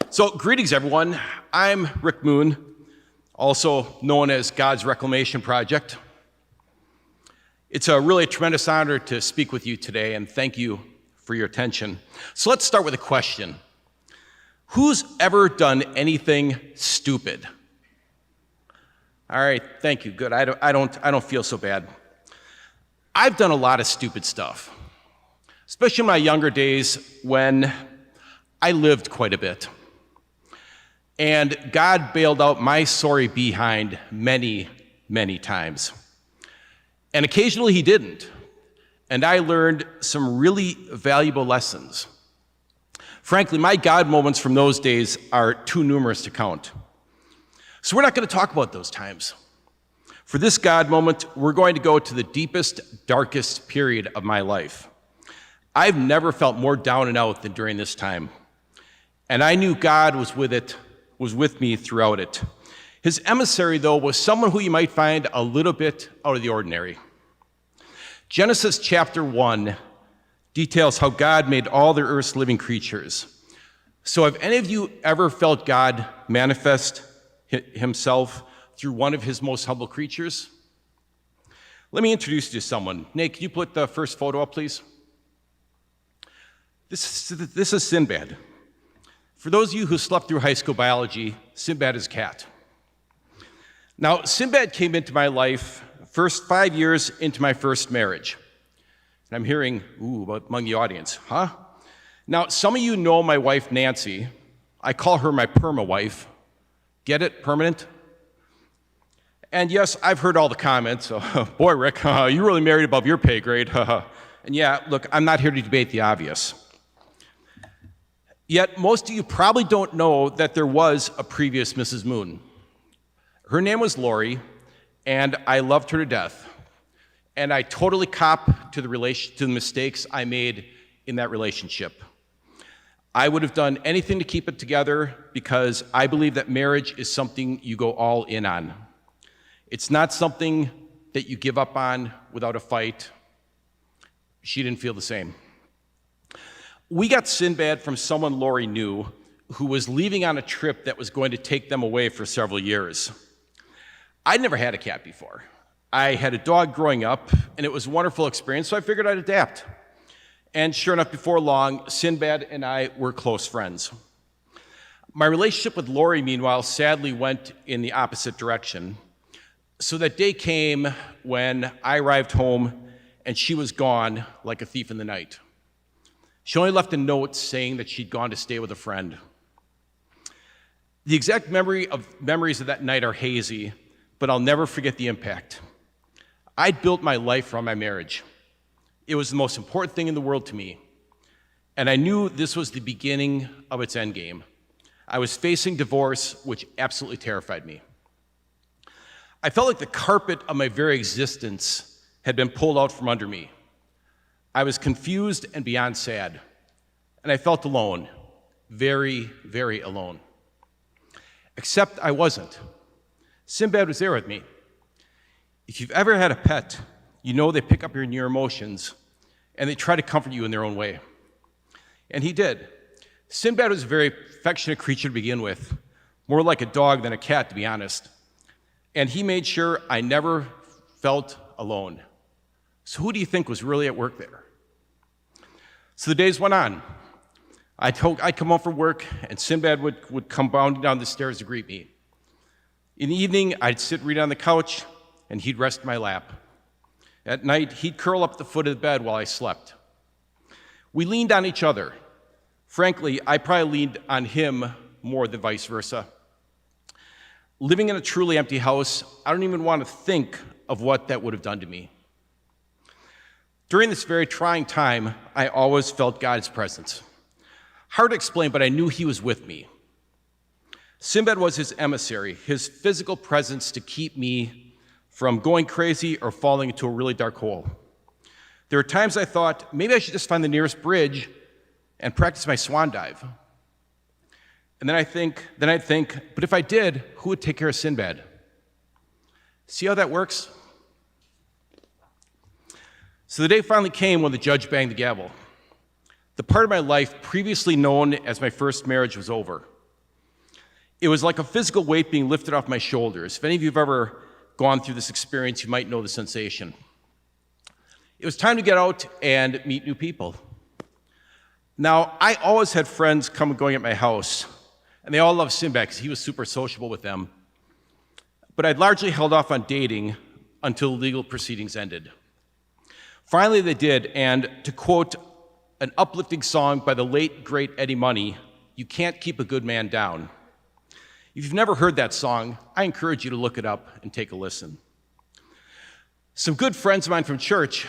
So, greetings, everyone. I'm Rick Moon, also known as God's Reclamation Project. It's really a tremendous honor to speak with you today, and thank you for your attention. So let's start with a question. Who's ever done anything stupid? All right, thank you, good. I don't feel so bad. I've done a lot of stupid stuff, especially in my younger days when I lived quite a bit. And God bailed out my sorry behind many, many times. And occasionally he didn't. And I learned some really valuable lessons. Frankly, my God moments from those days are too numerous to count. So we're not going to talk about those times. For this God moment, we're going to go to the deepest, darkest period of my life. I've never felt more down and out than during this time. And I knew God was with me throughout it. His emissary, though, was someone who you might find a little bit out of the ordinary. Genesis chapter 1 details how God made all the earth's living creatures. So have any of you ever felt God manifest himself through one of his most humble creatures? Let me introduce you to someone. Nate, can you put the first photo up, please? This is Sinbad. For those of you who slept through high school biology, Sinbad is a cat. Now, Sinbad came into my life first 5 years into my first marriage. And I'm hearing, ooh, among the audience, huh? Now, some of you know my wife, Nancy. I call her my perma-wife. Get it? Permanent? And yes, I've heard all the comments. Boy, Rick, you really married above your pay grade. And yeah, look, I'm not here to debate the obvious. Yet most of you probably don't know that there was a previous Mrs. Moon. Her name was Lori, and I loved her to death. And I totally cop to the mistakes I made in that relationship. I would have done anything to keep it together because I believe that marriage is something you go all in on. It's not something that you give up on without a fight. She didn't feel the same. We got Sinbad from someone Lori knew who was leaving on a trip that was going to take them away for several years. I'd never had a cat before. I had a dog growing up, and it was a wonderful experience, so I figured I'd adapt. And sure enough, before long, Sinbad and I were close friends. My relationship with Lori, meanwhile, sadly went in the opposite direction. So that day came when I arrived home, and she was gone like a thief in the night. She only left a note saying that she'd gone to stay with a friend. The exact memories of that night are hazy, but I'll never forget the impact. I'd built my life around my marriage. It was the most important thing in the world to me, and I knew this was the beginning of its endgame. I was facing divorce, which absolutely terrified me. I felt like the carpet of my very existence had been pulled out from under me. I was confused and beyond sad, and I felt alone, very, very alone. Except I wasn't. Sinbad was there with me. If you've ever had a pet, you know they pick up your emotions, and they try to comfort you in their own way. And he did. Sinbad was a very affectionate creature to begin with, more like a dog than a cat, to be honest. And he made sure I never felt alone. So who do you think was really at work there? So the days went on. I'd come home from work, and Sinbad would come bounding down the stairs to greet me. In the evening, I'd sit reading on the couch, and he'd rest in my lap. At night, he'd curl up at the foot of the bed while I slept. We leaned on each other. Frankly, I probably leaned on him more than vice versa. Living in a truly empty house, I don't even want to think of what that would have done to me. During this very trying time, I always felt God's presence. Hard to explain, but I knew he was with me. Sinbad was his emissary, his physical presence to keep me from going crazy or falling into a really dark hole. There were times I thought, maybe I should just find the nearest bridge and practice my swan dive. And then I'd think, but if I did, who would take care of Sinbad? See how that works? So the day finally came when the judge banged the gavel. The part of my life previously known as my first marriage was over. It was like a physical weight being lifted off my shoulders. If any of you have ever gone through this experience, you might know the sensation. It was time to get out and meet new people. Now, I always had friends come and going at my house, and they all loved Sinbad because he was super sociable with them. But I'd largely held off on dating until legal proceedings ended. Finally, they did, and to quote an uplifting song by the late, great Eddie Money, "You can't keep a good man down." If you've never heard that song, I encourage you to look it up and take a listen. Some good friends of mine from church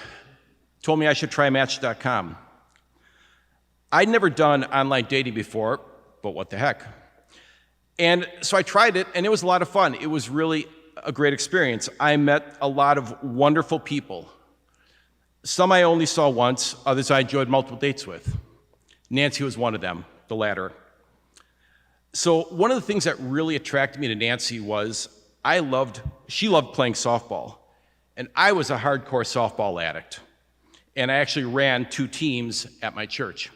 told me I should try Match.com. I'd never done online dating before, but what the heck. And so I tried it, and it was a lot of fun. It was really a great experience. I met a lot of wonderful people. Some I only saw once, others I enjoyed multiple dates with. Nancy was one of them, the latter. So one of the things that really attracted me to Nancy was she loved playing softball, and I was a hardcore softball addict, and I actually ran 2 teams at my church.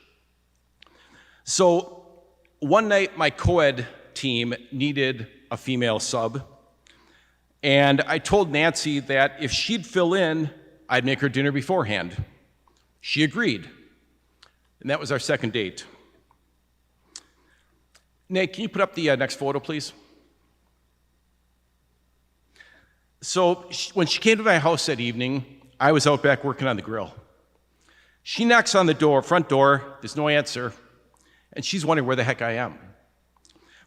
So one night my co-ed team needed a female sub, and I told Nancy that if she'd fill in, I'd make her dinner beforehand. She agreed, and that was our second date. Nate, can you put up the next photo, please? So when she came to my house that evening, I was out back working on the grill. She knocks on the front door, there's no answer, and she's wondering where the heck I am.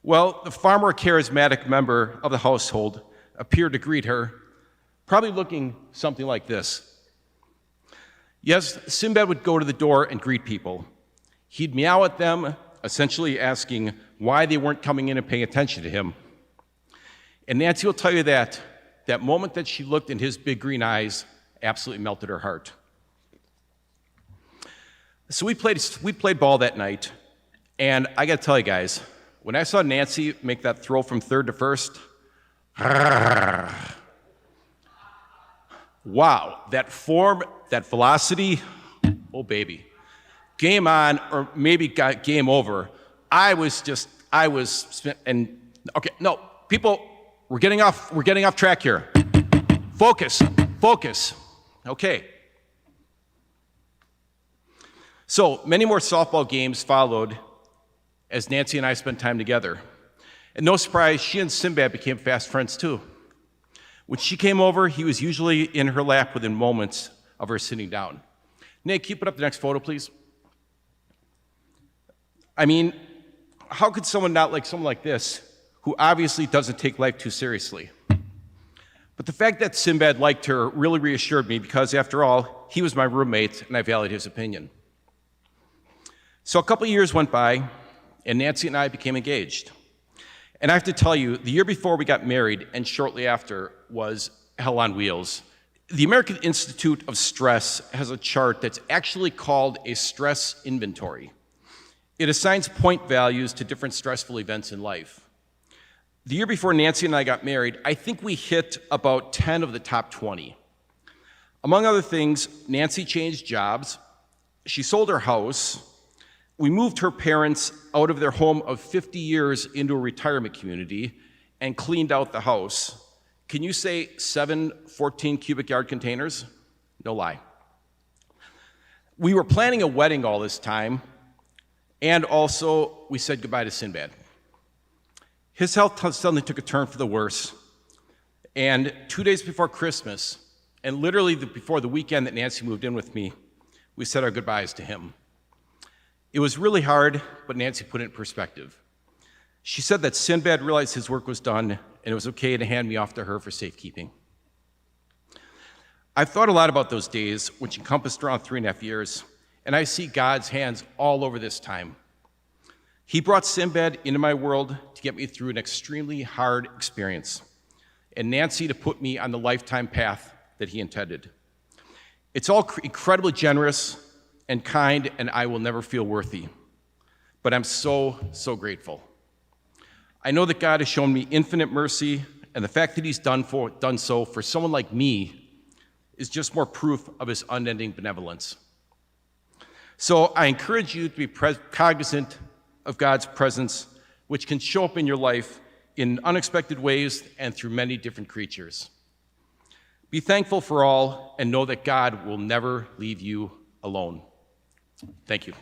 Well, the far more charismatic member of the household appeared to greet her, probably looking something like this. Yes, Sinbad would go to the door and greet people. He'd meow at them, essentially asking why they weren't coming in and paying attention to him. And Nancy will tell you that moment that she looked in his big green eyes absolutely melted her heart. So we played ball that night, and I gotta tell you guys, when I saw Nancy make that throw from third to first, wow, that form, that velocity, oh baby. Game on, or maybe got game over. Okay, no, people, we're getting off track here. Focus. Okay. So many more softball games followed as Nancy and I spent time together. And no surprise, she and Sinbad became fast friends too. When she came over, he was usually in her lap within moments of her sitting down. Nate, can you put up the next photo, please? I mean, how could someone not like someone like this, who obviously doesn't take life too seriously? But the fact that Sinbad liked her really reassured me because, after all, he was my roommate and I valued his opinion. So a couple years went by, and Nancy and I became engaged. And I have to tell you, the year before we got married and shortly after was hell on wheels. The American Institute of Stress has a chart that's actually called a stress inventory. It assigns point values to different stressful events in life. The year before Nancy and I got married, I think we hit about 10 of the top 20. Among other things, Nancy changed jobs, she sold her house, we moved her parents out of their home of 50 years into a retirement community and cleaned out the house. Can you say 7 14 cubic yard containers? No lie. We were planning a wedding all this time, and also we said goodbye to Sinbad. His health suddenly took a turn for the worse, and 2 days before Christmas, and literally before the weekend that Nancy moved in with me, we said our goodbyes to him. It was really hard, but Nancy put it in perspective. She said that Sinbad realized his work was done, and it was okay to hand me off to her for safekeeping. I've thought a lot about those days, which encompassed around 3.5 years, and I see God's hands all over this time. He brought Sinbad into my world to get me through an extremely hard experience, and Nancy to put me on the lifetime path that he intended. It's all incredibly generous and kind, and I will never feel worthy. But I'm so, so grateful. I know that God has shown me infinite mercy, and the fact that he's done so for someone like me is just more proof of his unending benevolence. So I encourage you to be cognizant of God's presence which can show up in your life in unexpected ways and through many different creatures. Be thankful for all and know that God will never leave you alone. Thank you.